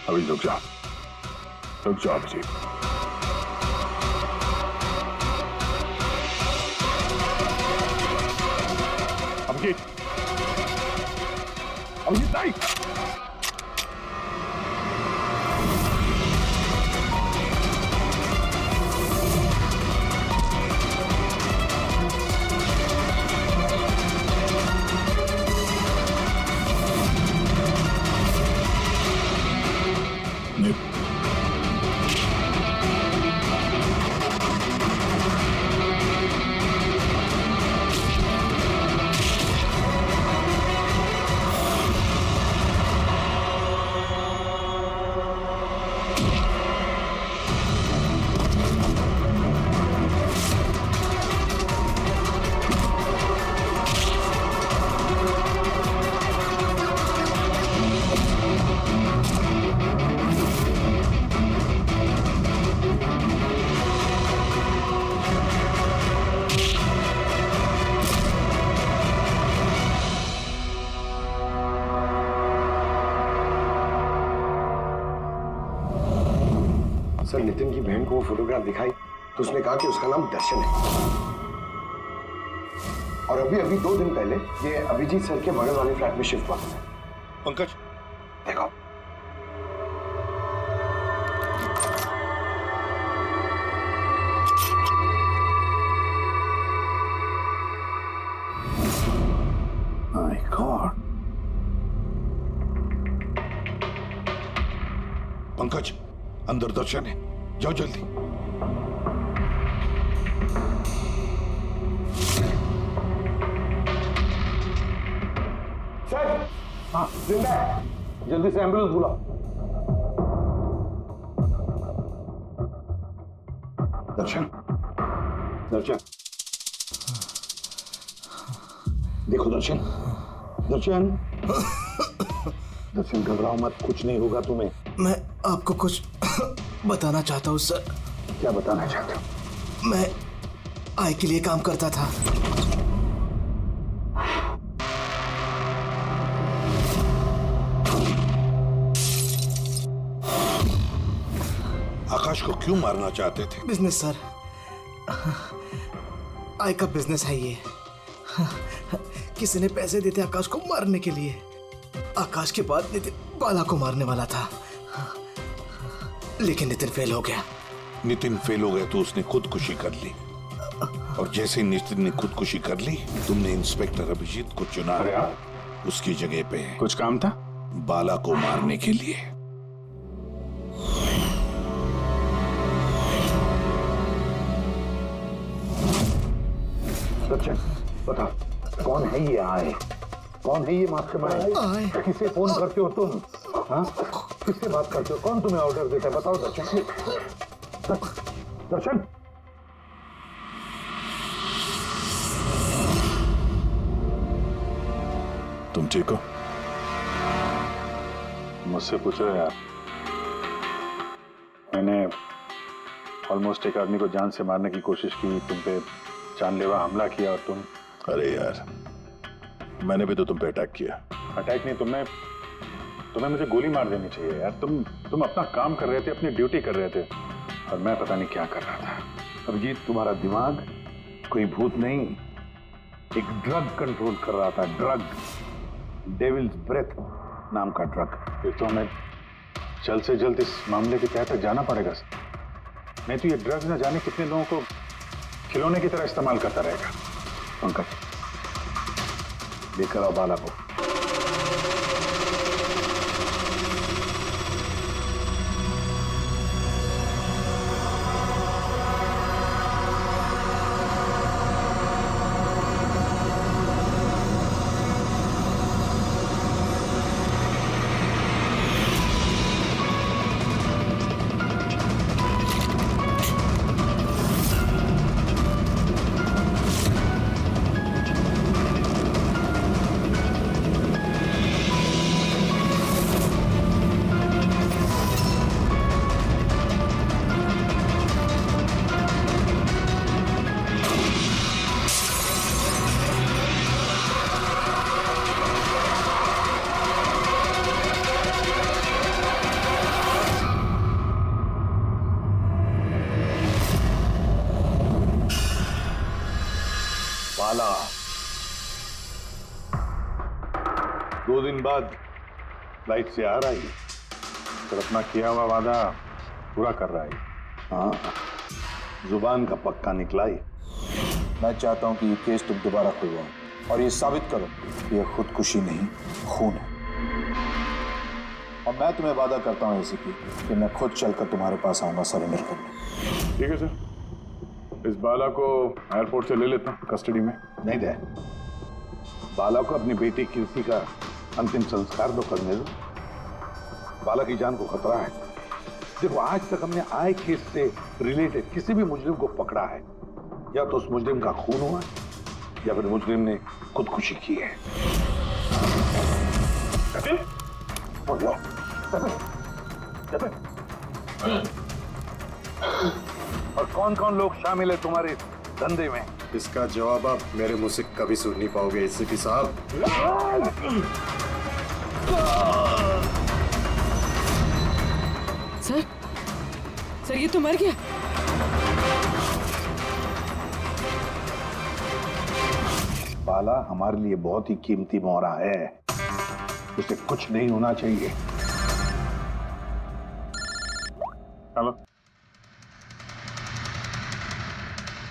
अभी रुक जा, रुक जाओ अभिजीत। अभिजीत, अभिजीत नहीं। सर, नितिन की बहन को वो फोटोग्राफ दिखाई तो उसने कहा कि उसका नाम दर्शन है। और अभी अभी 2 दिन पहले ये अभिजीत सर के बगल वाले फ्लैट में शिफ्ट हुआ है। पंकज, देखो। My God. पंकज, अंदर दर्शन है, जाओ जल्दी। सर, हाँ जिंदा है, जल्दी से एम्बुलेंस बुलाओ। दर्शन, दर्शन, देखो दर्शन, दर्शन, दर्शन घबराओ मत, कुछ नहीं होगा तुम्हें। मैं आपको कुछ बताना चाहता हूँ सर। क्या बताना चाहते हो? मैं आय के लिए काम करता था। आकाश को क्यों मारना चाहते थे? बिजनेस सर, आय का बिजनेस है ये। किसी ने पैसे देते आकाश को मारने के लिए। आकाश के बाद नितिन बाला को मारने वाला था, लेकिन नितिन फेल हो गया। नितिन फेल हो गया तो उसने खुदकुशी कर ली, और जैसे नितिन ने खुदकुशी कर ली, तुमने इंस्पेक्टर अभिजीत को चुना उसकी जगह पे। कुछ काम था? बाला को मारने के लिए। बता, कौन है ये आए? कौन है ये मास्टरमाइंड? आए। किसे फोन करते हो तुम? हाँ, किससे बात करते हो? कौन तुम्हें ऑर्डर देता है? बताओ दर्शन। दर्शन, तुम ठीक हो? मुझसे पूछ रहे यार। मैंने ऑलमोस्ट एक आदमी को जान से मारने की कोशिश की, तुम पे जानलेवा हमला किया, और तुम। अरे यार, मैंने भी तो तुम पे अटैक किया। अटैक नहीं, तुम्हें मुझे गोली मार देनी चाहिए यार। तुम अपना काम कर रहे थे, अपनी ड्यूटी कर रहे थे, और मैं पता नहीं क्या कर रहा था। अभिजीत, तुम्हारा दिमाग कोई भूत नहीं, एक ड्रग कंट्रोल कर रहा था। ड्रग, डेविल्स ब्रेथ नाम का ड्रग। फिर तो हमें जल्द से जल्द इस मामले के तहत जाना पड़ेगा सर, नहीं तो ये ड्रग्स न जाने कितने लोगों को खिलौने की तरह इस्तेमाल करता रहेगा। पंकज, लेकर आओ बाला को। दिन बाद फ्लाइट से आ रहा है। फिर अपना किया हुआ वादा पूरा कर रहा है। हाँ, जुबान का पक्का निकला ही। मैं चाहता हूं कि ये केस तुम दोबारा खुलवाओ और ये साबित करो कि ये खुदकुशी नहीं, खून है। और मैं तुम्हें वादा करता हूं एसीपी कि मैं खुद चलकर तुम्हारे पास आऊंगा सरेंडर करने। ठीक है सर, इस बाला को एयरपोर्ट से ले लेता हूँ कस्टडी में। नहीं दे, बाला को अपनी बेटी कीर्ति का अंतिम संस्कार तो करने दो। बाला की जान को खतरा है। देखो, आज तक हमने आए केस से रिलेटेड किसी भी मुजरिम को पकड़ा है, या तो उस मुजरिम का खून हुआ या फिर मुजरिम ने खुदकुशी की है। और कौन कौन लोग शामिल है तुम्हारे इस धंधे में? इसका जवाब आप मेरे मुंह से कभी सुन नहीं पाओगे एसीपी साहब। सर ये तो मर गया। बाला हमारे लिए बहुत ही कीमती मोहरा है, उसे कुछ नहीं होना चाहिए। हेलो,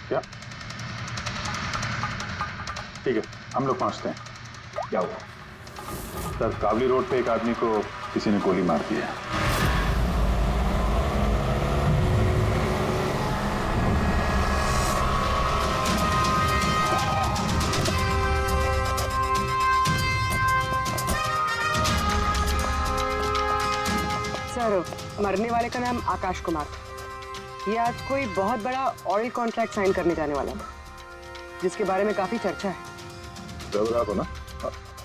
क्या? ठीक है, हम लोग पहुंचते हैं। क्या हुआ? सर, काबली रोड पे एक आदमी को किसी ने गोली मार दी है। सर, मरने वाले का नाम आकाश कुमार था। ये आज कोई बहुत बड़ा ऑयल कॉन्ट्रैक्ट साइन करने जाने वाला था, जिसके बारे में काफी चर्चा है। रहा हो ना?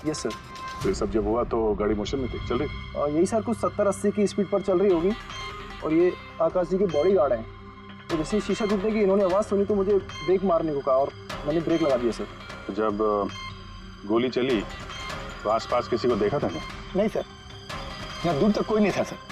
Yes sir. तो ये सब जब हुआ तो गाड़ी मोशन में थी, चल रही? यही सर कुछ 70-80 की स्पीड पर चल रही होगी। और ये आकाश जी के बॉडी गार्ड हैं। तो जैसे ही शीशा टूटने की इन्होंने आवाज़ सुनी तो मुझे ब्रेक मारने को कहा और मैंने ब्रेक लगा दिया सर। तो जब गोली चली तो आसपास किसी को देखा था क्या? नहीं सर, यहाँ दूर तक कोई नहीं था सर।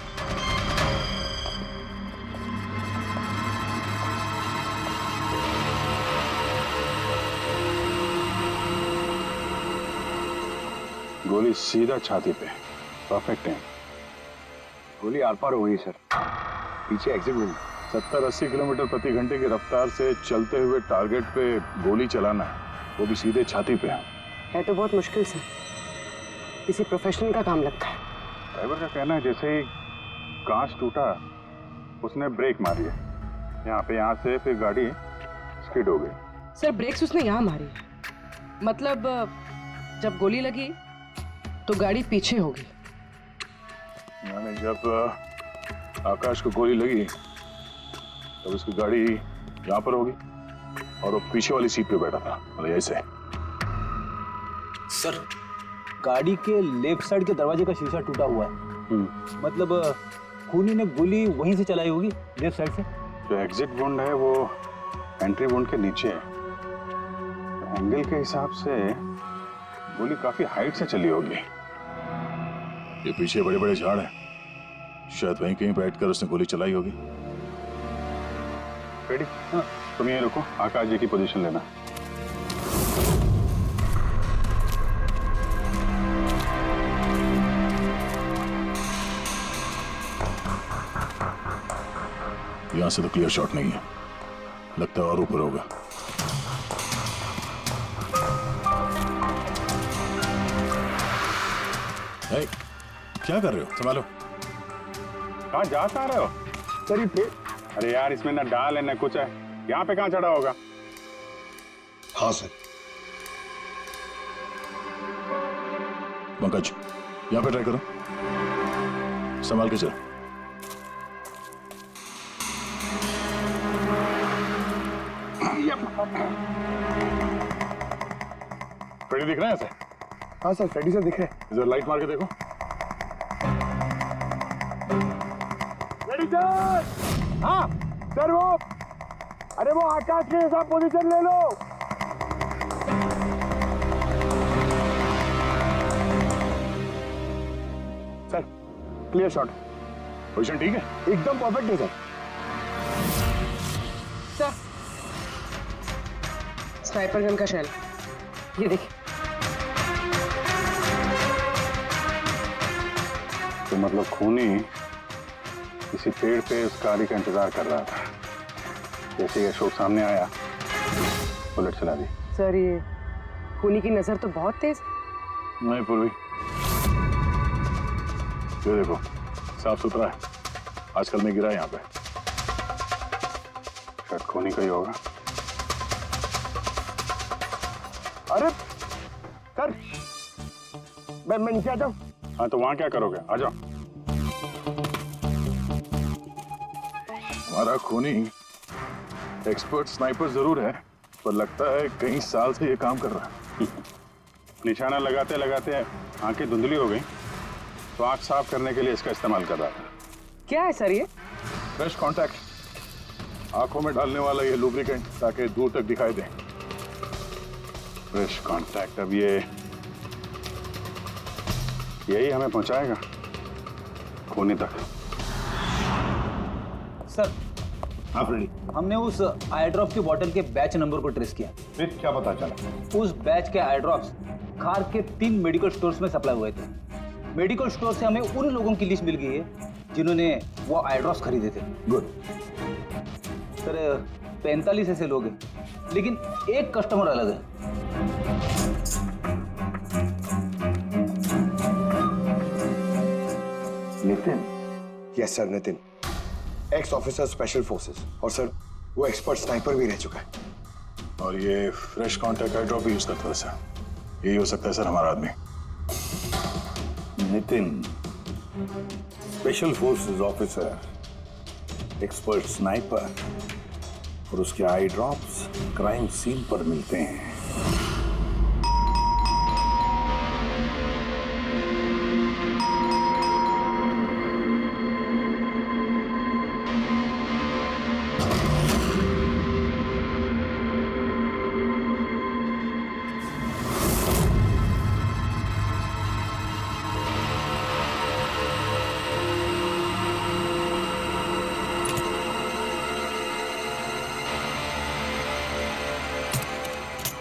गोली सीधा छाती पे, परफेक्ट है। गोली आर पार हो गई सर, पीछे एग्जिट हुई। 70-80 किलोमीटर प्रति घंटे की रफ्तार से चलते हुए टारगेट पे गोली चलाना, वो भी सीधे छाती पे है तो बहुत मुश्किल सर, किसी प्रोफेशनल का काम लगता है। ड्राइवर का कहना है जैसे ही कांच टूटा उसने ब्रेक मारी है यहाँ से, फिर गाड़ी स्किड हो गई। सर, ब्रेक्स उसने यहाँ मारी, मतलब जब गोली लगी तो गाड़ी पीछे होगी। यानी जब आकाश को गोली लगी तब उसकी गाड़ी यहाँ पर होगी और वो पीछे वाली सीट पे बैठा था, मतलब ऐसे। सर, गाड़ी के लेफ्ट साइड के दरवाजे का शीशा टूटा हुआ है। मतलब खूनी ने गोली वहीं से चलाई होगी, लेफ्ट साइड से। जो एग्जिट वुंड है वो एंट्री वुंड के नीचे है। एंगल के हिसाब से गोली काफी हाइट से चली होगी। ये पीछे बड़े बड़े झाड़ हैं, शायद वहीं कहीं बैठकर उसने गोली चलाई होगी। रेडी? हाँ, तुम यहीं रुको, आकाश जी की पोजीशन लेना। यहां से तो क्लियर शॉट नहीं है, लगता है और ऊपर होगा। hey, क्या कर रहे हो? संभालो। कहाँ जा रहे हो? सर, ये अरे यार, इसमें ना डाल है ना कुछ है, यहाँ पे कहाँ चढ़ा होगा? हाँ सर। पंकज, यहाँ पे ट्राई करो, संभाल के चलो। फ्रेडी दिख रहा है ऐसे? हाँ सर, फ्रेडी सर दिख रहे हैं। इधर लाइट मार के देखो। Freddy sir! हाँ सर, वो अरे वो आकाश के साथ पोजीशन ले लो। Sir, clear shot. पोजीशन ठीक है? एकदम परफेक्ट है सर। सर, स्नाइपर गन का शेल, ये देखिए। तो मतलब खूनी किसी पेड़ पे उस गाड़ी का इंतजार कर रहा था। जैसे ही अशोक सामने आया, बुलेट चला दी। सर ये खूनी की नजर तो बहुत तेज है। नहीं पूर्वी, ये देखो साफ सुथरा है, आजकल में गिरा है यहाँ पे। शायद खूनी का ही होगा। अरे सर, मैं नीचे आ जाऊं? हाँ तो वहां क्या करोगे, आ जाओ। हमारा खूनी एक्सपर्ट स्नाइपर जरूर है, पर लगता है कई साल से ये काम कर रहा है। निशाना लगाते लगाते आंखें धुंधली हो गई, तो आंख साफ करने के लिए इसका इस्तेमाल कर रहा था। क्या है सर ये? फ्रेश कॉन्टैक्ट, आंखों में डालने वाला ये लुब्रिकेंट, ताकि दूर तक दिखाई दे। फ्रेश कांटेक्ट, अब ये यही हमें पहुंचाएगा खूनी तक। सर हमने उस आई ड्रॉप की बोतल के बैच नंबर को ट्रेस किया। फिर क्या पता चला? उस बैच के आई ड्रॉप्स खार के 3 मेडिकल स्टोर्स में सप्लाई हुए थे। मेडिकल स्टोर से हमें उन लोगों की लिस्ट मिल गई है जिन्होंने वो आई ड्रॉप्स खरीदे थे। गुड। सर 45 ऐसे लोग हैं, लेकिन एक कस्टमर अलग है। Nitin? Yes sir, Nitin, x officer special forces, और सर वो एक्सपर्ट स्नाइपर भी रह चुका है। और ये फ्रेश कांटेक्ट आई ड्रॉप यूज करता है सर। यही हो सकता है सर हमारा आदमी। Nitin, special forces officer, expert sniper और उसके आई ड्रॉप्स क्राइम सीन पर मिलते हैं।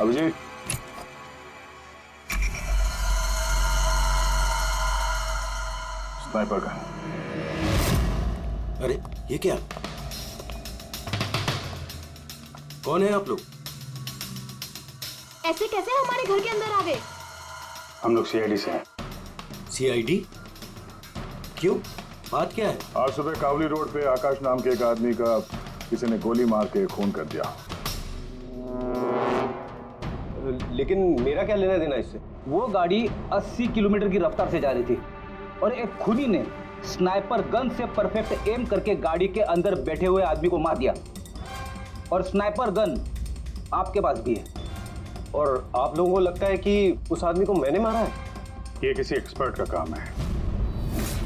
अभिजीत, स्नाइपर का। अरे ये क्या? कौन है आप लोग? ऐसे कैसे हमारे घर के अंदर आ गए? हम लोग सीआईडी से हैं। सीआईडी? क्यों, बात क्या है? आज सुबह कावली रोड पे आकाश नाम के एक आदमी का किसी ने गोली मार के खून कर दिया। लेकिन मेरा क्या लेना देना इससे? वो गाड़ी 80 किलोमीटर की रफ्तार से जा रही थी और एक खूनी ने स्नाइपर गन से परफेक्ट एम करके गाड़ी के अंदर बैठे हुए आदमी को मार दिया। और स्नाइपर गन आपके पास भी है। और आप लोगों को लगता है कि उस आदमी को मैंने मारा है? ये किसी एक्सपर्ट का काम है,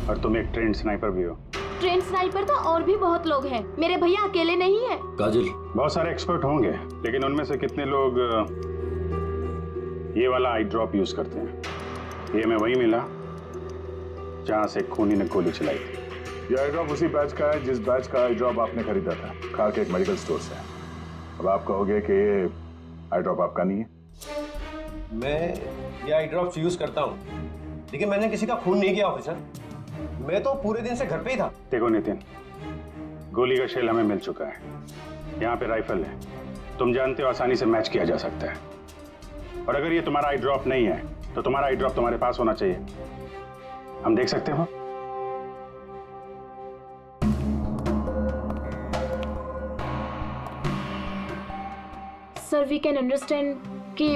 और तुम एक ट्रेंड स्नाइपर भी हो। ट्रेंड स्नाइपर तो और भी बहुत लोग हैं, मेरे भैया अकेले नहीं है। काजल, बहुत सारे एक्सपर्ट होंगे, लेकिन उनमें से कितने लोग ये वाला आई ड्रॉप यूज करते हैं? ये हमें वही मिला जहां से खूनी ने गोली चलाई थी। ये आई ड्रॉप उसी बैच का है जिस बैच का आई ड्रॉप आपने खरीदा था खार के एक मेडिकल स्टोर से। अब आप कहोगे कि ये आई ड्रॉप आपका नहीं है। मैं ये आई ड्रॉप्स यूज करता हूँ, लेकिन मैंने किसी का खून नहीं किया ऑफिसर। मैं तो पूरे दिन से घर पे ही था। देखो नितिन, गोली का शेल हमें मिल चुका है, यहाँ पे राइफल है, तुम जानते हो आसानी से मैच किया जा सकता है। और अगर ये तुम्हारा आई ड्रॉप नहीं है तो तुम्हारा आई ड्रॉप तुम्हारे पास होना चाहिए। हम देख सकते हो? सर वी कैन अंडरस्टैंड कि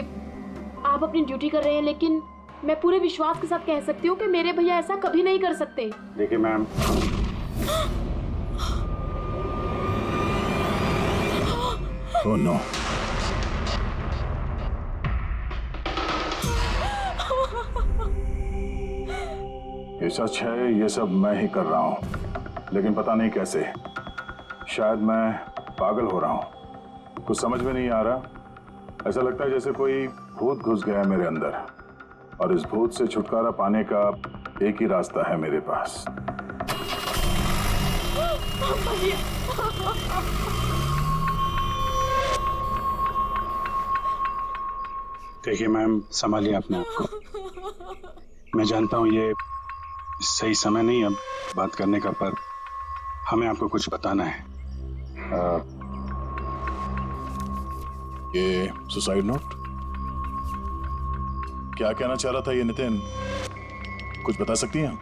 आप अपनी ड्यूटी कर रहे हैं, लेकिन मैं पूरे विश्वास के साथ कह सकती हूँ कि मेरे भैया ऐसा कभी नहीं कर सकते। देखिए मैम, ओह नो, ये सच है, ये सब मैं ही कर रहा हूँ, लेकिन पता नहीं कैसे। शायद मैं पागल हो रहा हूँ, कुछ समझ में नहीं आ रहा। ऐसा लगता है जैसे कोई भूत घुस गया है मेरे अंदर, और इस भूत से छुटकारा पाने का एक ही रास्ता है मेरे पास। देखिए मैम, संभालिए अपने आप को। मैं जानता हूँ ये सही समय नहीं अब बात करने का, पर हमें आपको कुछ बताना है। ये सुसाइड नोट क्या कहना चाह रहा था ये नितिन, कुछ बता सकती हैं?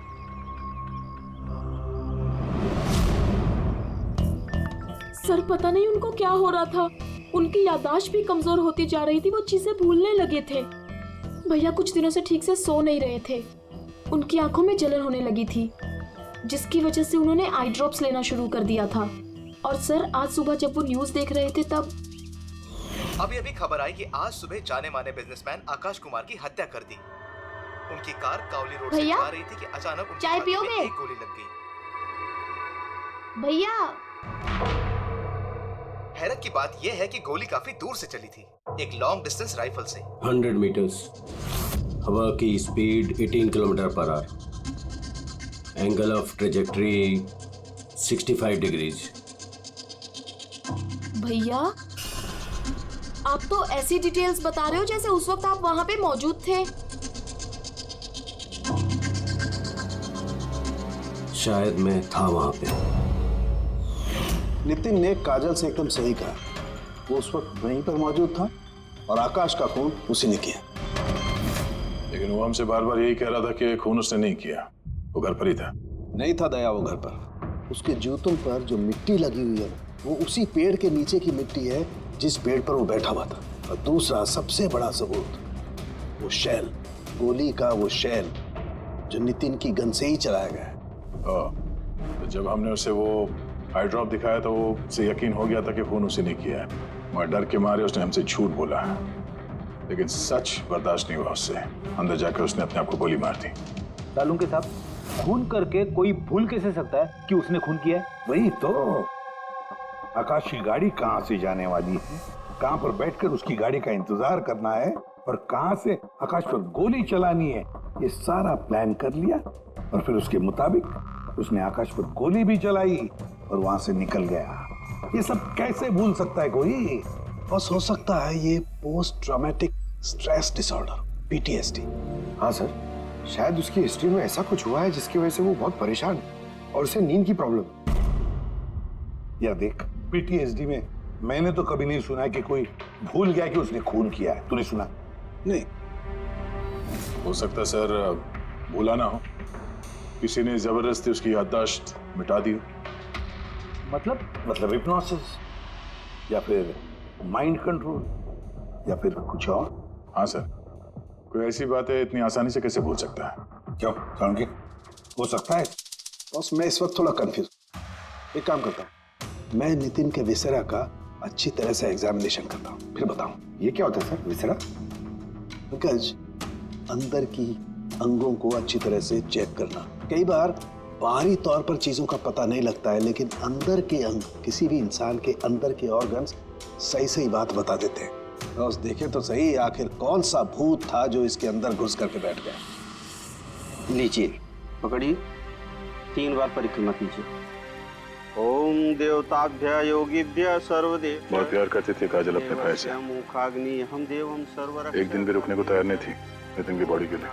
सर पता नहीं उनको क्या हो रहा था, उनकी याददाश्त भी कमजोर होती जा रही थी, वो चीजें भूलने लगे थे। भैया कुछ दिनों से ठीक से सो नहीं रहे थे, उनकी आंखों में जलन होने लगी थी, जिसकी वजह से उन्होंने आई ड्रॉप्स लेना शुरू कर दिया था। और सर आज सुबह जब वो न्यूज देख रहे थे तब अभी खबर आई कि आज सुबह जाने माने बिजनेसमैन आकाश कुमार की हत्या कर दी। उनकी कार कावली रोड से भैया, जा रही थी कि अचानक उनके चाय हाथ में पियोगे? एक गोली लग गई। भैया हैरत की बात यह है कि गोली काफी दूर से चली थी, एक लॉन्ग डिस्टेंस राइफल से। 100 मीटर्स, हवा की speed 18 kilometre per hour, angle of trajectory 65 degrees. भैया आप तो ऐसी डिटेल्स बता रहे हो जैसे उस वक्त आप वहां पे मौजूद थे। शायद मैं था वहां पे। नितिन ने काजल से एकदम सही कहा, वो उस वक्त वहीं पर मौजूद था और आकाश का खून उसी ने किया। लेकिन वो हमसे बार बार यही कह रहा था कि खून उसने नहीं किया, वो घर पर ही था। नहीं था दया वो घर पर, उसके जूतों पर जो मिट्टी लगी हुई है वो उसी पेड़ के नीचे की मिट्टी है जिस पेड़ पर वो बैठा हुआ था। और दूसरा सबसे बड़ा सबूत, वो शैल, गोली का वो शैल जो नितिन की गन से ही चलाया गया है। तो जब हमने उसे वो आई ड्रॉप दिखाया तो वो उसे यकीन हो गया था कि खून उसी ने किया है, मगर डर के मारे उसने हमसे झूठ बोला, लेकिन सच बर्दाश्त नहीं हुआ उससे। अंदर जाकर उसने अपने आप को गोली मार दी। सालूं के साथ खून करके कोई भूल कैसे सकता है कि उसने खून किया है? वही तो, आकाश की गाड़ी कहाँ से जाने वाली है, कहाँ पर बैठकर उसकी गाड़ी का इंतजार करना है और कहाँ से आकाश पर गोली चलानी है, ये सारा प्लान कर लिया। और फिर उसके मुताबिक उसने आकाश पर गोली भी चलाई और वहां से निकल गया। ये सब कैसे भूल सकता है कोई? बस हो सकता है ये post traumatic stress disorder, PTSD। हाँ सर, शायद उसकी हिस्ट्री में ऐसा कुछ हुआ है जिसकी वजह से वो बहुत परेशान है और उसे नींद की प्रॉब्लम। या देख, PTSD में मैंने तो कभी नहीं सुना कि कोई भूल गया कि उसने खून किया है। तूने सुना? नहीं। हो सकता है सर भूला ना हो, किसी ने जबरदस्ती उसकी याददाश्त मिटा दी। मतलब हिप्नोसिस या फिर माइंड कंट्रोल या फिर कुछ और। हाँ सर, कोई ऐसी बात है इतनी आसानी से कैसे भूल सकता है? क्यों समझे? हो सकता है। बस मैं इस वक्त थोड़ा कंफ्यूज। एक काम करता हूँ, मैं नितिन के विसेरा का अच्छी तरह से एग्जामिनेशन करता हूँ, फिर बताऊँ। ये क्या होता है सर, विसेरा? पंकज, अंदर की अंगों को अच्छी तरह से चेक करना। कई बार बाहरी तौर पर चीजों का पता नहीं लगता है, लेकिन अंदर के अंग, किसी भी इंसान के अंदर के ऑर्गन्स सही सही बात बता देते हैं। बस देखें तो सही, आखिर कौन सा भूत था जो इसके अंदर घुस करके बैठ गया। लीजिए, पकड़िए, 3 बार परिक्रमा कीजिए। ओम देवताभ्य योगिभ्य सर्वदेव। बहुत प्यार करती थी काजल अपने भाई से, मुखाग्नि हम देवम सर्वर। एक दिन भी रुकने को तैयार नहीं थी नितिन की बॉडी के लिए।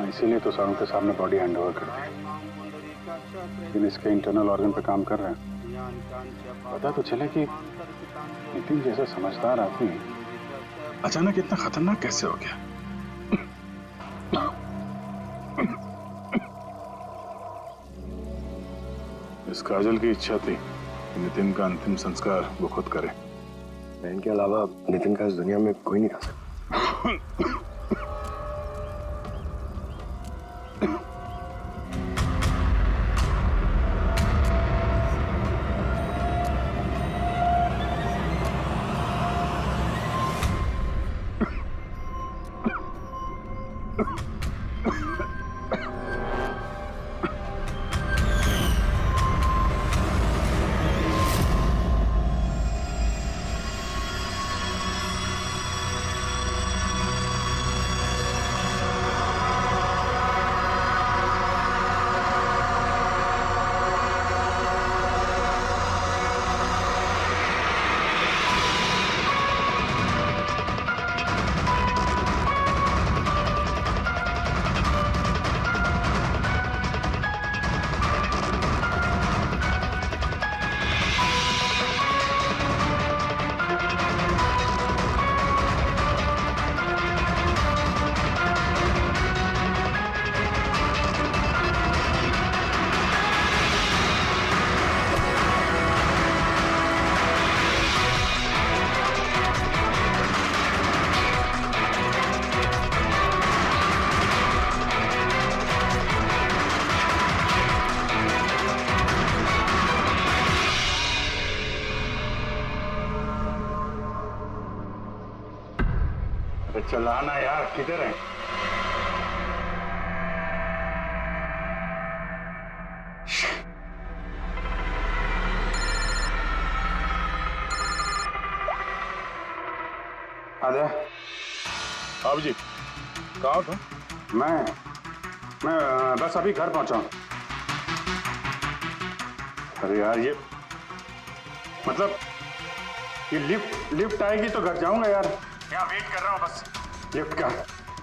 इसीलिए तो सारों के सामने बॉडी हैंड ओवर कर दी, लेकिन इसके इंटरनल ऑर्गन पे काम कर रहे हैं। पता तो चले कि नितिन जैसा समझदार आदमी अचानक इतना खतरनाक कैसे हो गया। इस काजल की इच्छा थी कि नितिन का अंतिम संस्कार वो खुद करे। बहन के अलावा नितिन का इस दुनिया में कोई नहीं कर सकता। चलाना यार, किधर है? आजा। अब जी कहाँ था? मैं बस अभी घर पहुंचा हूं। अरे यार ये मतलब ये लिफ्ट आएगी तो घर जाऊंगा यार। यहाँ वेट कर रहा हूँ बस लिफ्ट का।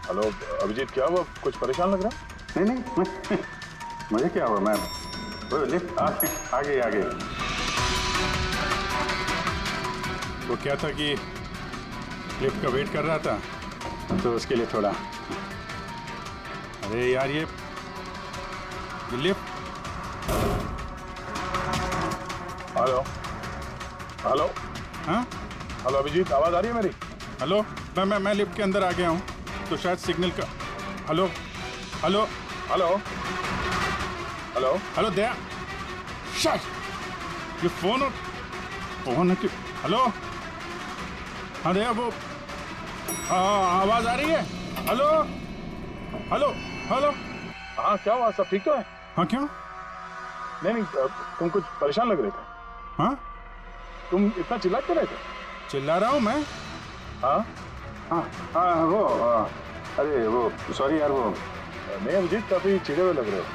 हेलो अभिजीत, क्या हुआ? कुछ परेशान लग रहा? नहीं मुझे क्या हुआ, मैं वो लिफ्ट आ गई। तो क्या था कि लिफ्ट का वेट कर रहा था तो उसके लिए थोड़ा। अरे यार ये लिफ्ट। Hello hello. हाँ हेलो अभिजीत, आवाज आ रही है मेरी? हेलो, मैं लिफ्ट के अंदर आ गया हूँ तो शायद सिग्नल का। Hello hello hello hello hello Daya, शायद ये फोन है कि। हेलो हाँ दया, वो आवाज आ रही है? Hello hello hello. हाँ क्या हुआ, सब ठीक तो है? हाँ क्यों? नहीं तुम कुछ परेशान लग रहे थे। हाँ तुम इतना चिल्ला क्यों रहे थे? चिल्ला रहा हूँ मैं? हाँ वो अरे वो सॉरी यार, वो नहीं अभिजीत, काफी चिड़े हुए लग रहे हो,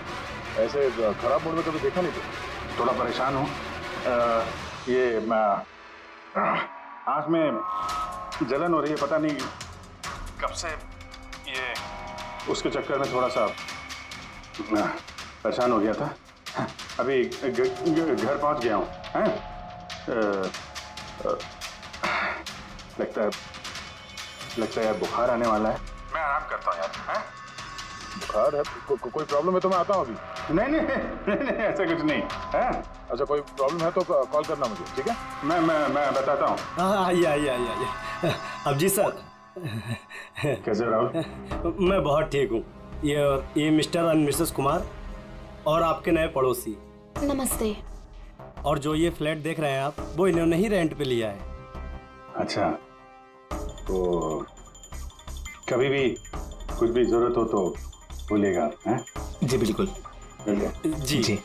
ऐसे खराब मूड में कभी देखा नहीं था। थोड़ा परेशान हूँ। ये आँख में जलन हो रही है, पता नहीं कब से। ये उसके चक्कर में थोड़ा सा परेशान हो गया था। अभी घर पहुंच गया हूँ। लगता है यार बुखार आने वाला है। मैं आराम करता हूँ यार। बुखार है? कोई प्रॉब्लम है तो मैं आता हूँ अभी। नहीं ऐसा कुछ नहीं है। अच्छा कोई प्रॉब्लम है तो कॉल करना मुझे, ठीक है? मैं बताता हूँ। आइए। अब जी सर। कैसे राहुल? मैं बहुत ठीक हूँ। ये मिस्टर एंड मिसेस कुमार और आपके नए पड़ोसी। नमस्ते। और जो ये फ्लैट देख रहे हैं आप, वो इन्होंने ही रेंट पे लिया है। अच्छा, तो कभी भी कुछ भी जरूरत हो तो बोलिएगा। हैं? जी बिल्कुल। जी।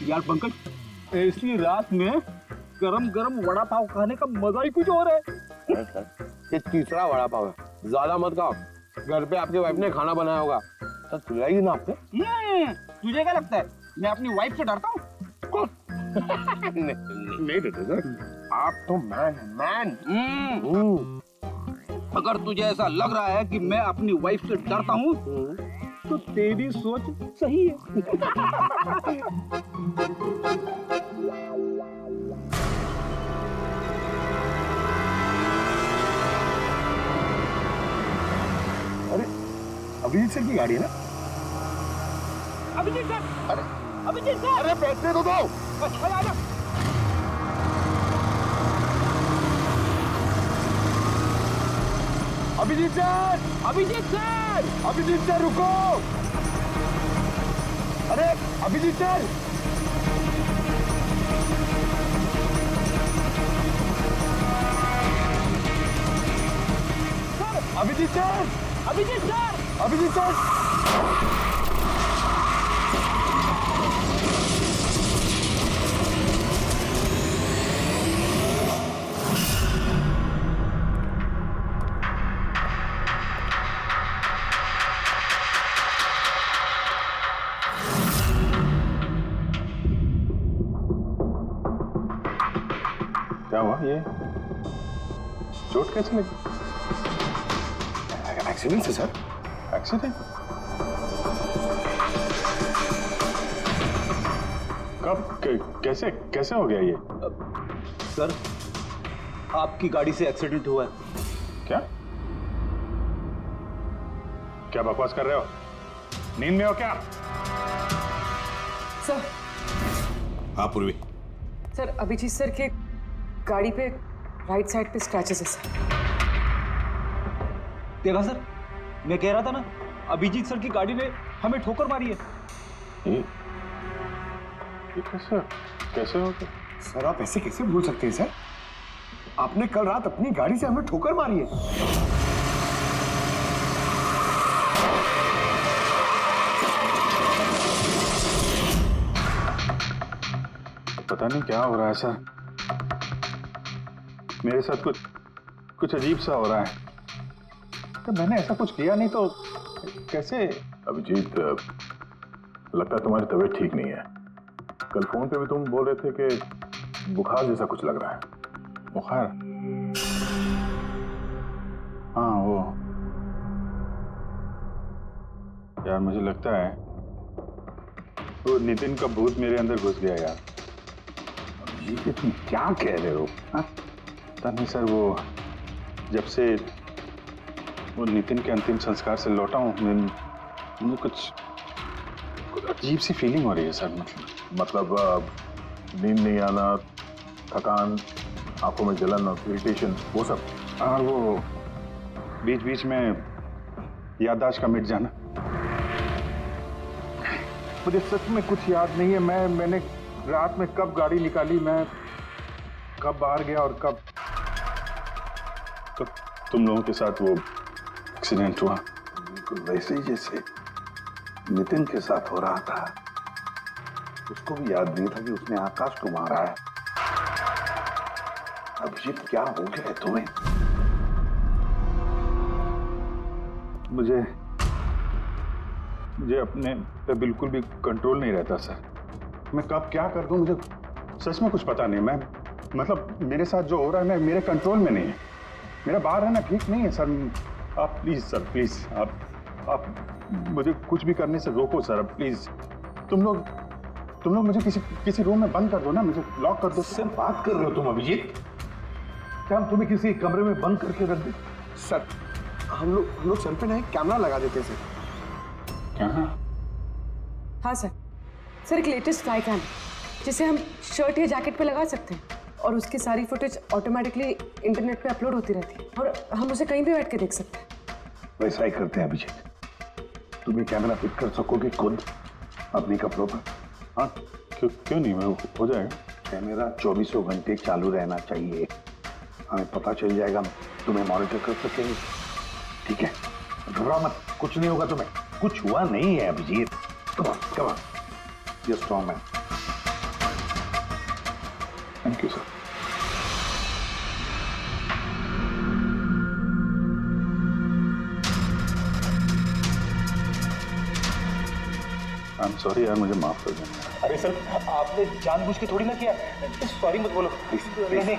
यार पंकज, ऐसी रात में गरम गरम वड़ा पाव खाने का मजा ही कुछ और है। ये तीसरा वड़ा पाव है, ज्यादा मत खाओ। घर पे आपकी वाइफ ने खाना बनाया होगा तो खिलाएगी ना आपको। तुझे क्या लगता है मैं अपनी वाइफ से डरता हूँ? नहीं डरते सर, आप तो मैन। अगर तुझे ऐसा लग रहा है कि मैं अपनी वाइफ से डरता हूँ तो तेरी सोच सही है। अरे अभिजीत सर की गाड़ी है ना? अभिजीत सर, अभिजीत सर, अरे बैठने तो दो। आजा। अभिजीत सर, अभिजीत सर रुको। अरे अभिजीत सर, अभिजीत सर। क्या हुआ? ये चोट कैसे लगी? एक्सीडेंट से सर। एक्सीडेंट? कब? कैसे कैसे हो गया ये? सर, आपकी गाड़ी से एक्सीडेंट हुआ है। क्या क्या बकवास कर रहे हो? नींद में हो क्या? सर। हाँ पूर्वी। सर, अभिजीत सर के गाड़ी पे राइट साइड पे स्क्रैचेस है सर। देखा सर, मैं कह रहा था ना, अभिजीत सर की गाड़ी ने हमें ठोकर मारी है। ये कैसे कैसे हो गया? सर आप ऐसे कैसे भूल सकते हैं सर? आपने कल रात अपनी गाड़ी से हमें ठोकर मारी है। पता नहीं क्या हो रहा है सर, मेरे साथ कुछ अजीब सा हो रहा है। तो मैंने ऐसा कुछ किया नहीं तो कैसे? अभिजीत, लगता है तुम्हारी तबीयत ठीक नहीं है। कल फोन पे भी तुम बोल रहे थे कि बुखार जैसा कुछ लग रहा है। बुखार? हाँ वो यार, मुझे लगता है वो नितिन का भूत मेरे अंदर घुस गया यार। ये तुम क्या कह रहे हो? पता नहीं सर, वो जब से वो नितिन के अंतिम संस्कार से लौटा हूँ, मुझे कुछ अजीब सी फीलिंग हो रही है सर। मतलब नींद नहीं आना, थकान, आंखों में जलन और इरिटेशन, वो सब? और वो बीच बीच में याददाश्त का मिट जाना। मुझे सच में कुछ याद नहीं है, मैंने रात में कब गाड़ी निकाली, मैं कब बाहर गया और कब तुम लोगों के साथ वो एक्सीडेंट हुआ। बिल्कुल वैसे ही जैसे नितिन के साथ हो रहा था। उसको भी याद नहीं था कि उसने आकाश को मारा है। अभिजीत क्या हो गया है तुम्हें? मुझे अपने पे बिल्कुल भी कंट्रोल नहीं रहता सर। मैं कब क्या कर दूं, मुझे सच में कुछ पता नहीं। मैं मतलब मेरे साथ जो हो रहा है, मैं मेरे कंट्रोल में नहीं है। मेरा बाहर रहना ठीक नहीं है सर। आप प्लीज सर, प्लीज आप मुझे कुछ भी करने से रोको सर, प्लीज। तुम लोग मुझे किसी रूम में बंद कर दो ना, मुझे लॉक कर दो। सर बात कर रहे हो तुम अभिजीत? क्या हम तुम्हें किसी कमरे में बंद करके रख दे? सर हम लोग सर पे ना एक कैमरा लगा देते सर। हाँ सर, एक लेटेस्ट फ्लाई कैम जिसे हम शर्ट या जैकेट पे लगा सकते हैं और उसकी सारी फुटेज ऑटोमेटिकली इंटरनेट पे अपलोड होती रहती है और हम उसे कहीं भी बैठ के देख सकते हैं। वैसा ही करते हैं अभिजीत। तुम ये कैमरा फिट कर सकोगे खुद अपने कपड़ों पर? हाँ क्यों नहीं, हो जाएगा। कैमरा 24 घंटे चालू रहना चाहिए। हमें पता चल जाएगा, तुम्हें मॉनिटर कर सकेंगे। ठीक है, घबराओ मत, कुछ नहीं होगा तुम्हें। कुछ हुआ नहीं है Abhijit. Come on, you strong man. Thank you sir. I am sorry यार, मुझे माफ कर देना। अरे सर, आपने जानबूझ के थोड़ी ना किया। सॉरी मत बोलो। नहीं।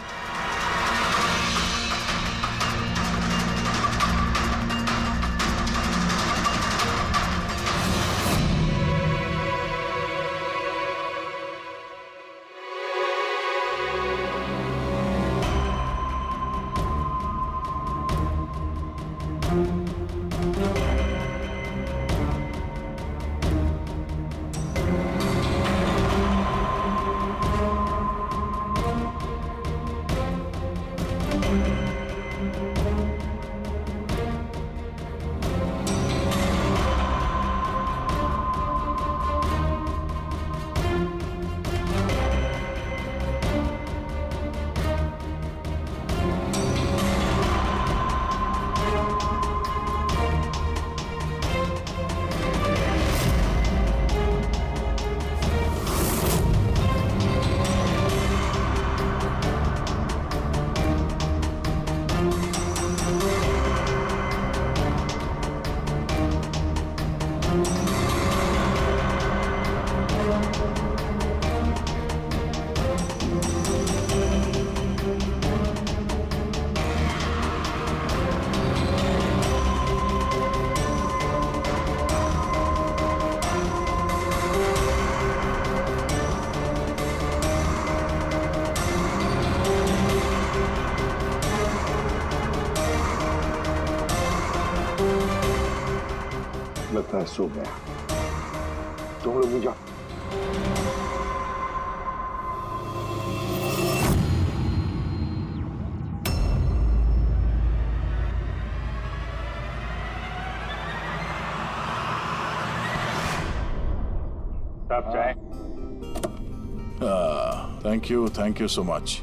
सो गया। तुम लोग भी जाओ। आप चाय। Thank you so much.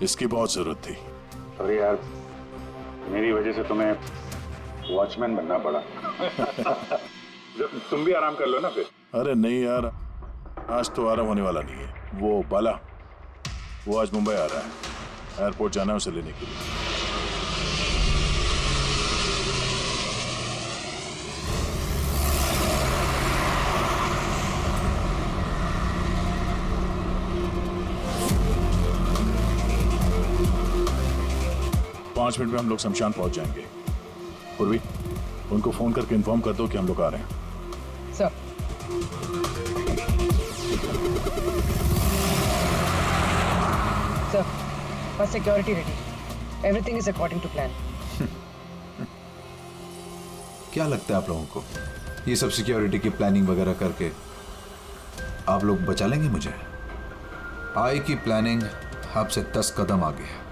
इसकी बहुत जरूरत थी। अरे यार, मेरी वजह से तुम्हें वॉचमैन बनना पड़ा। तुम भी आराम कर लो ना फिर। अरे नहीं यार, आज तो आराम होने वाला नहीं है। वो बाला, वो आज मुंबई आ रहा है, एयरपोर्ट जाना है उसे लेने के लिए। 5 मिनट में हम लोग शमशान पहुंच जाएंगे। पूर्वी, उनको फोन करके इन्फॉर्म कर दो कि हम लोग आ रहे हैं। सर, बस security ready, everything is according to plan. क्या लगता है आप लोगों को, ये सब सिक्योरिटी की प्लानिंग वगैरह करके आप लोग बचा लेंगे मुझे? आई की प्लानिंग आपसे 10 कदम आगे है।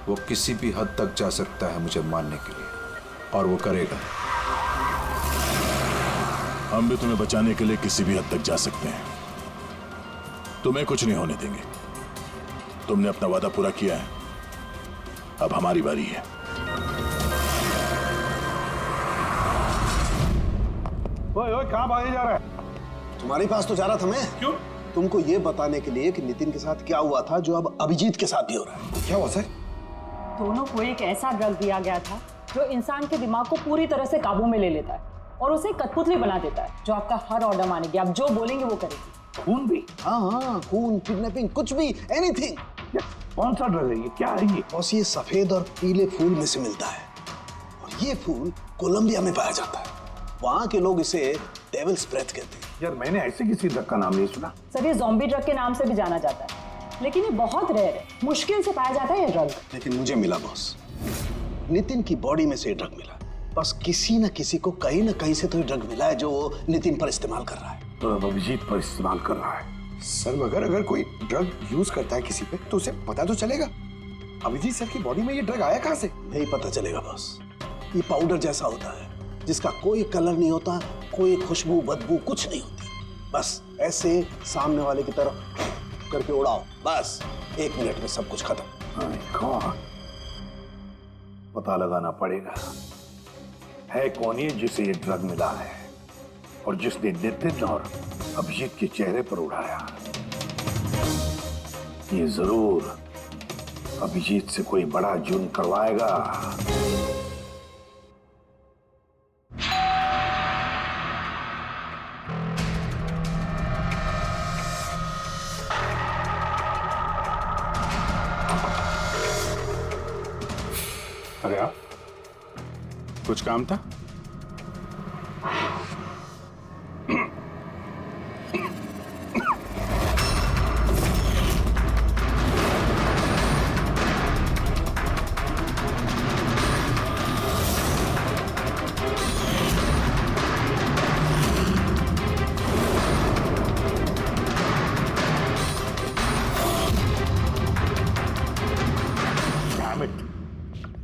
वो किसी भी हद तक जा सकता है मुझे मारने के लिए, और वो करेगा। हम भी तुम्हें बचाने के लिए किसी भी हद तक जा सकते हैं। तुम्हें कुछ नहीं होने देंगे। तुमने अपना वादा पूरा किया है, अब हमारी बारी है। ओए कहाँ भागे जा रहा है? तुम्हारे पास तो जा रहा था मैं। क्यों? तुमको ये बताने के लिए कि नितिन के साथ क्या हुआ था, जो अब अभिजीत के साथ भी हो रहा है। क्या हुआ सर? दोनों को एक ऐसा ड्रग दिया गया था जो इंसान के दिमाग को पूरी तरह से काबू में ले लेता है और उसे कठपुतली बना देता है, जो आपका हर ऑर्डर मानेगी। आप जो बोलेंगे वो करेगी। खून भी? हाँ, खून, किडनैपिंग, कुछ भी, एनीथिंग। कौन सा ड्रग है ये? क्या है ये? बॉस, ये सफेद और पीले फूल में से मिलता है, और ये फूल कोलंबिया में पाया जाता है। वहां के लोग इसे डेविल्स ब्रेथ कहते हैं। यार, मैंने ऐसे किसी ड्रग का नाम नहीं सुना। सर, ये ज़ॉम्बी ड्रग के नाम से भी जाना जाता है, लेकिन ये बहुत रेयर है, मुश्किल से पाया जाता है ये ड्रग। लेकिन मुझे मिला बॉस, नितिन की बॉडी में से ड्रग मिला। बस किसी न किसी को कहीं ना कहीं से तो ये ड्रग मिला है, जो वो नितिन पर इस्तेमाल कर रहा है। तो अभिजीत पर इस्तेमाल कर रहा है। सर, मगर अगर कोई ड्रग यूज करता है किसी पे, तो उसे पता तो चलेगा। अभिजीत सर की बॉडी में ये ड्रग आया कहाँ से? नहीं पता चलेगा बॉस। ये पाउडर जैसा होता है, जिसका कोई कलर नहीं होता, कोई खुशबू बदबू कुछ नहीं होती। बस ऐसे सामने वाले की तरफ करके उड़ाओ, बस 1 मिनट में सब कुछ खत्म। पता लगाना पड़ेगा है कौन ये जिसे ये ड्रग मिला है, और जिसने नितिन और अभिजीत के चेहरे पर उड़ाया। ये जरूर अभिजीत से कोई बड़ा जुर्म करवाएगा। अरे आप, कुछ काम था?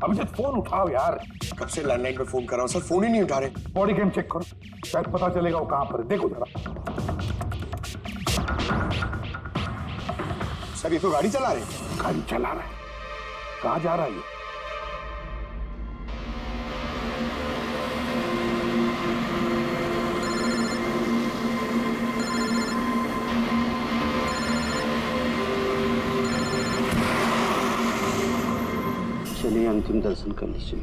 अभिजीत, फोन उठाओ यार। कब से लैंडलाइन पे फोन कर रहा हूँ सर, फोन ही नहीं उठा रहे। बॉडी कैम चेक करो, शायद पता चलेगा वो कहां पर है। देखो जरा। सर, ये तो गाड़ी चला रहे हैं। गाड़ी चला रहा है? कहां जा रहा है ये? चलिए अंतिम दर्शन कर लीजिए।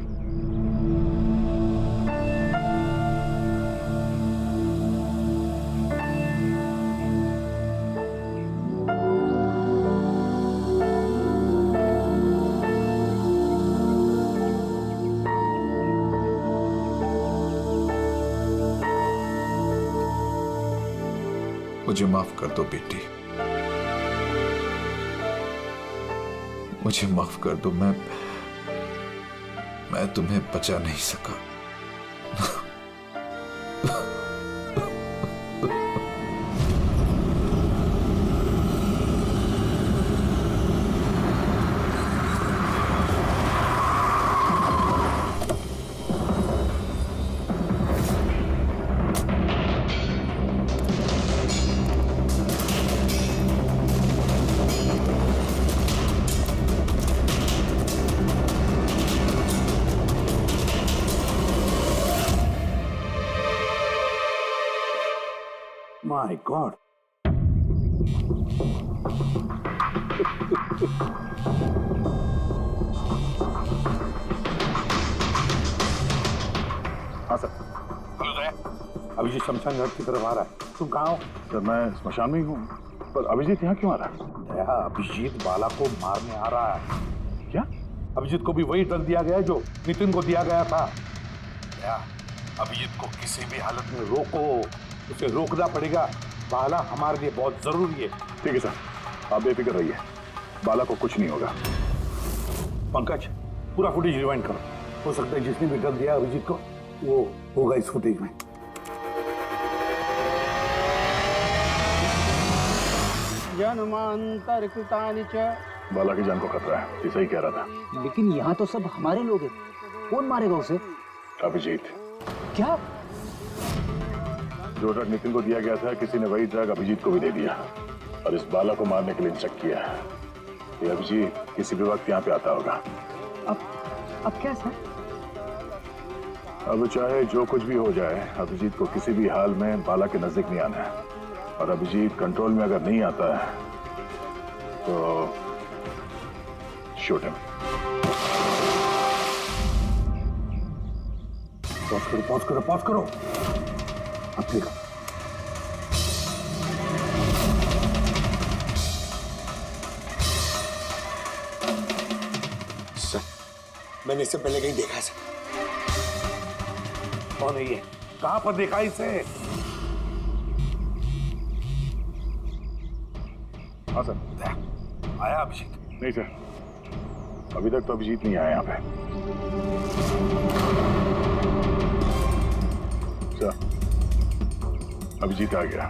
मुझे माफ कर दो बेटी, मुझे माफ कर दो। मैं तुम्हें बचा नहीं सका। My God. हाँ सर। हेलो दया, अभिजीत शमशान घाट की तरफ आ रहा है। तुम कहाँ हो? सर मैं स्मशान में ही हूँ, पर अभिजीत यहाँ क्यों आ रहा है? दया, अभिजीत बाला को मारने आ रहा है। क्या? अभिजीत को भी वही ड्रग दिया गया है जो नितिन को दिया गया था। दया, अभिजीत को किसी भी हालत में रोको, उसे रोकना पड़ेगा। बाला हमारे लिए बहुत जरूरी है। ठीक है सर, आप बेफिक्र रहिए, बाला को कुछ नहीं होगा। पंकज, पूरा फुटेज रिवाइंड करो। हो सकता है जिसने भी ड्रग दिया अभिजीत को वो होगा इस फुटेज में। जन्मांतर कृतानि च। बाला की जान को खतरा है, ये सही कह रहा था। लेकिन यहाँ तो सब हमारे लोग हैं, कौन मारेगा उसे? अभिजीत। क्या? जो ड्रग नितिन को दिया गया था, किसी ने वही ड्रग अभिजीत को भी दे दिया और इस बाला को मारने के लिए इंस्ट्रक्ट किया है। ये अभिजीत किसी भी वक्त यहाँ पे आता होगा। अब क्या सर? अब चाहे जो कुछ भी हो जाए, अभिजीत को किसी भी हाल में बाला के नजदीक नहीं आना है। और अभिजीत कंट्रोल में अगर नहीं आता है तो शूट हिम। पॉज करो, पॉज करो, पॉज करो। अब ठीक है। सर, मैंने इससे पहले कहीं देखा सर। कौन है ये? कहां पर देखा इसे? हाँ सर। आया अभिजीत? नहीं सर, अभी तक तो अभिजीत नहीं आया यहाँ पे। सर, अभिजीत आ गया।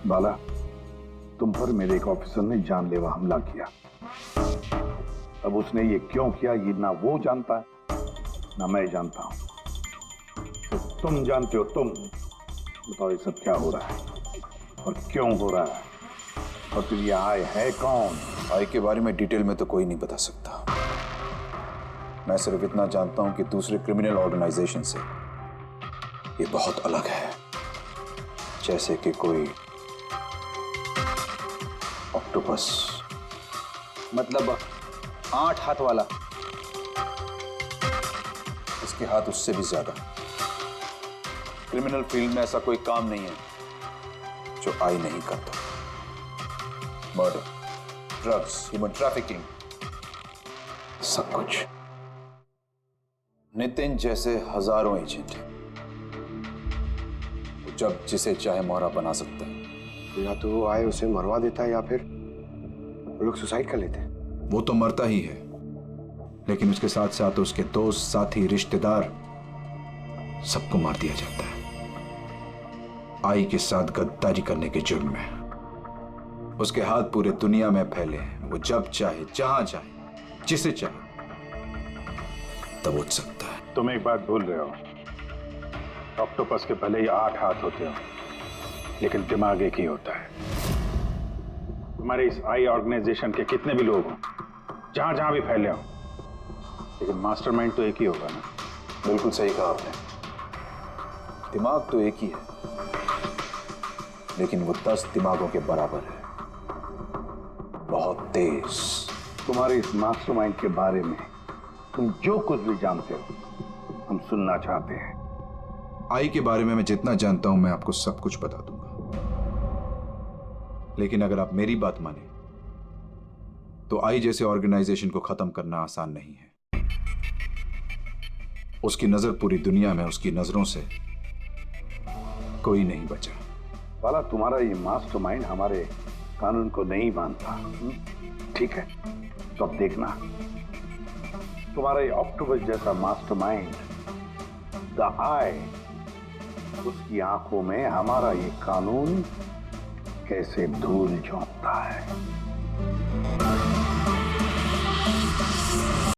बाला, तुम पर मेरे एक ऑफिसर ने जानलेवा हमला किया। अब उसने ये क्यों किया, ये ना वो जानता है ना मैं जानता हूं। तो तुम जानते हो। तुम बताओ ये सब क्या हो रहा है और क्यों हो रहा है, और फिर ये आय है कौन? आई के बारे में डिटेल में तो कोई नहीं बता सकता। मैं सिर्फ इतना जानता हूं कि दूसरे क्रिमिनल ऑर्गेनाइजेशन से ये बहुत अलग है, जैसे कि कोई ऑक्टोपस। मतलब 8 हाथ वाला? इसके हाथ उससे भी ज्यादा। क्रिमिनल फील्ड में ऐसा कोई काम नहीं है जो आई नहीं करता। मर्डर, ड्रग्स, ह्यूमन ट्रैफिकिंग, सब कुछ। नितिन जैसे हजारों एजेंट हैं, वो जब जिसे चाहे मोहरा बना सकता है। या तो वो आए उसे मरवा देता है या फिर वो लोग सुसाइड कर लेते हैं। वो तो मरता ही है, लेकिन उसके साथ साथ उसके दोस्त, साथी, रिश्तेदार सबको मार दिया जाता है आई के साथ गद्दारी करने के जुर्म में। उसके हाथ पूरे दुनिया में फैले हैं। वो जब चाहे, जहां चाहे, जिसे चाहे दबोच सकता है। तुम एक बात भूल रहे हो, ऑक्टोपस के भले ही 8 हाथ होते हो, लेकिन दिमाग एक ही होता है। हमारे इस आई ऑर्गेनाइजेशन के कितने भी लोग हों, जहां जहां भी फैले हों, लेकिन मास्टरमाइंड तो एक ही होगा ना। बिल्कुल सही कहा आपने। दिमाग तो एक ही है, लेकिन वो 10 दिमागों के बराबर है, बहुत तेज। तुम्हारे इस मास्टरमाइंड के बारे में तुम जो कुछ भी जानते हो हम सुनना चाहते हैं। आई के बारे में मैं जितना जानता हूं मैं आपको सब कुछ बता दूंगा, लेकिन अगर आप मेरी बात माने तो आई जैसे ऑर्गेनाइजेशन को खत्म करना आसान नहीं है। उसकी नजर पूरी दुनिया में, उसकी नजरों से कोई नहीं बचा। बाला, तुम्हारा ये मास्टरमाइंड हमारे कानून को नहीं मानता। ठीक है, तो अब देखना, तुम्हारा ये ऑक्टोपस जैसा मास्टरमाइंड द आई, उसकी आंखों में हमारा ये कानून कैसे धूल झोंकता है।